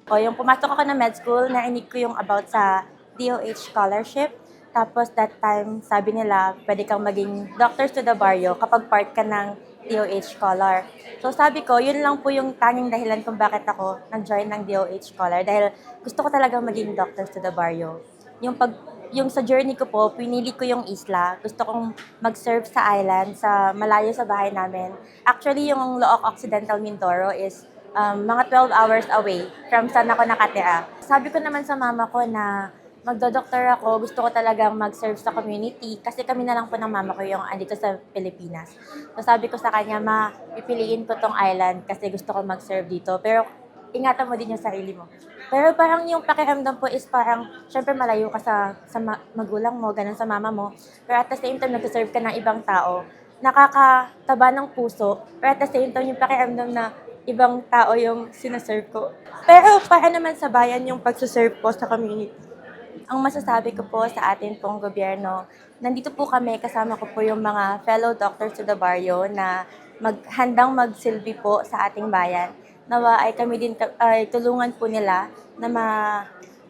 O, yung pumasok ako ng med school, narinig ko yung about sa DOH scholarship. Tapos that time, sabi nila, pwede kang maging doctors to the barrio kapag part ka ng DOH scholar. So sabi ko, yun lang po yung tanging dahilan kung bakit ako nag-join ng DOH scholar. Dahil gusto ko talagang maging doctors to the barrio. Yung sa journey ko po, pinili ko yung isla. Gusto kong mag-serve sa island, sa malayo sa bahay namin. Actually, yung Looc Occidental Mindoro is mga 12 hours away from saan ako nakatira. Sabi ko naman sa mama ko na magdo-doktor ako, gusto ko talagang mag-serve sa community kasi kami na lang po ng mama ko yung andito sa Pilipinas. So sabi ko sa kanya, ma, pipiliin ko tong island kasi gusto ko mag-serve dito. Pero ingatan mo din yung sarili mo. Pero parang yung pakiramdam po is parang, syempre malayo ka sa magulang mo, ganun sa mama mo. Pero at the same time, nag-serve ka ng ibang tao. Nakakataba ng puso. Pero at the same time, yung pakiramdam na ibang tao yung sinaserve ko. Pero para naman sa bayan yung pagsaserve ko sa community. Ang masasabi ko po sa atin pong gobyerno, nandito po kami, kasama ko po yung mga fellow doctors to the barrio na handang magsilbi po sa ating bayan. Nawa ay kami din ay tulungan po nila na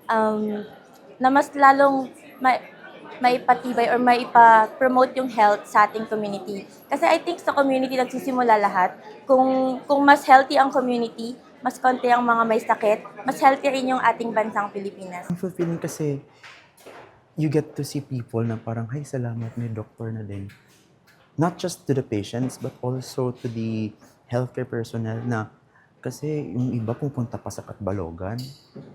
um, na mas lalong maipatibay or maipa-promote yung health sa ating community. Kasi I think sa community nagsisimula lahat. Kung mas healthy ang community, mas konti ang mga may sakit, mas healthy rin yung ating bansang Pilipinas. Ang fulfilling kasi, you get to see people na parang, "Hay, salamat, may doktor na din." Not just to the patients, but also to the healthcare personnel na kasi yung iba pupunta pa sa Katbalogan,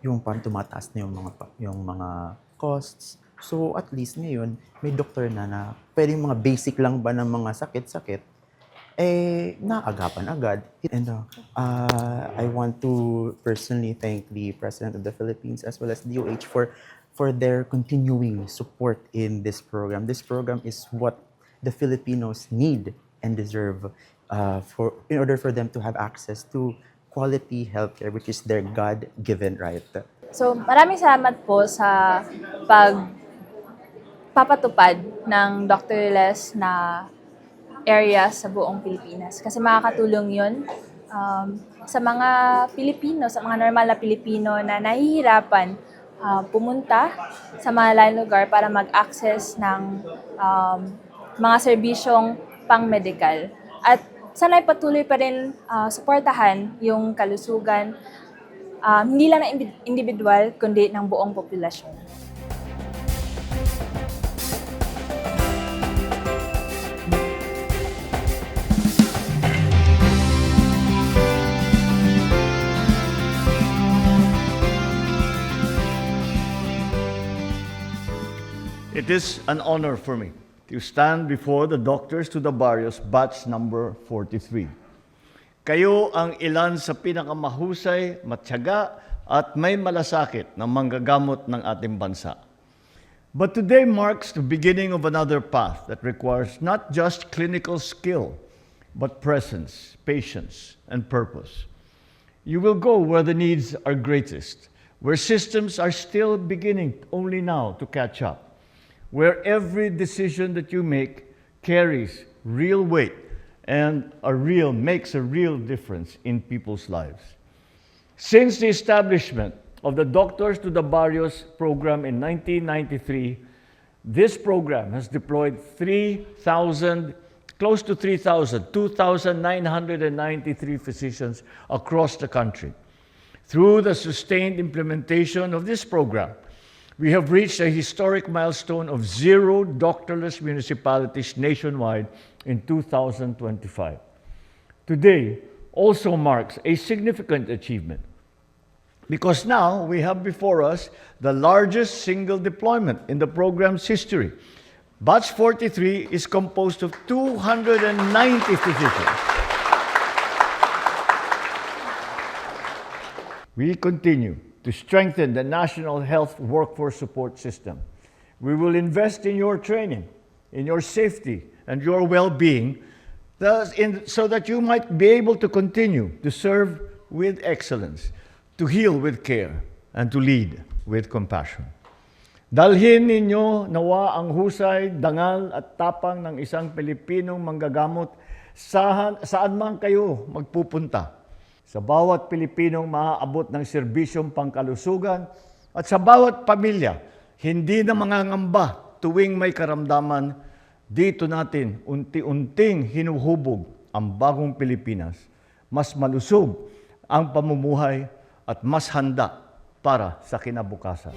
yung parang tumataas na yung mga costs. So at least ngayon, may doktor na pwedeng mga basic lang ba ng mga sakit-sakit, naagapan agad. And I want to personally thank the President of the Philippines as well as DOH for their continuing support in this program. This program is what the Filipinos need and deserve in order for them to have access to quality healthcare, which is their God-given right. So, maraming salamat po sa pagpapatupad ng doctorless na area sa buong Pilipinas. Kasi makakatulong yun sa mga Pilipino, sa mga normal na Pilipino na nahihirapan pumunta sa mga lain lugar para mag-access ng mga serbisyong pang-medikal. At sana'y patuloy pa rin suportahan yung kalusugan, hindi lang ng individual, kundi ng buong populasyon. It is an honor for me to stand before the Doctors to the Barrios batch number 43. Kayo ang ilan sa pinakamahusay, matyaga at may malasakit na manggagamot ng ating bansa. But today marks the beginning of another path that requires not just clinical skill, but presence, patience, and purpose. You will go where the needs are greatest, where systems are still beginning only now to catch up, where every decision that you make carries real weight and makes a real difference in people's lives. Since the establishment of the Doctors to the Barrios program in 1993, this program has deployed 2,993 physicians across the country. Through the sustained implementation of this program, we have reached a historic milestone of 0 doctorless municipalities nationwide in 2025. Today also marks a significant achievement because now we have before us the largest single deployment in the program's history. Batch 43 is composed of 290 physicians. We continue to strengthen the National Health Workforce Support System. We will invest in your training, in your safety, and your well-being, so that you might be able to continue to serve with excellence, to heal with care, and to lead with compassion. Dalhin ninyo nawa ang husay, dangal at tapang ng isang Pilipinong manggagamot saan man kayo magpupunta. sa bawat Pilipinong maaabot ng serbisyong pangkalusugan at sa bawat pamilya, hindi na mangangamba tuwing may karamdaman, dito natin unti-unting hinuhubog ang bagong Pilipinas. Mas malusog ang pamumuhay at mas handa para sa kinabukasan.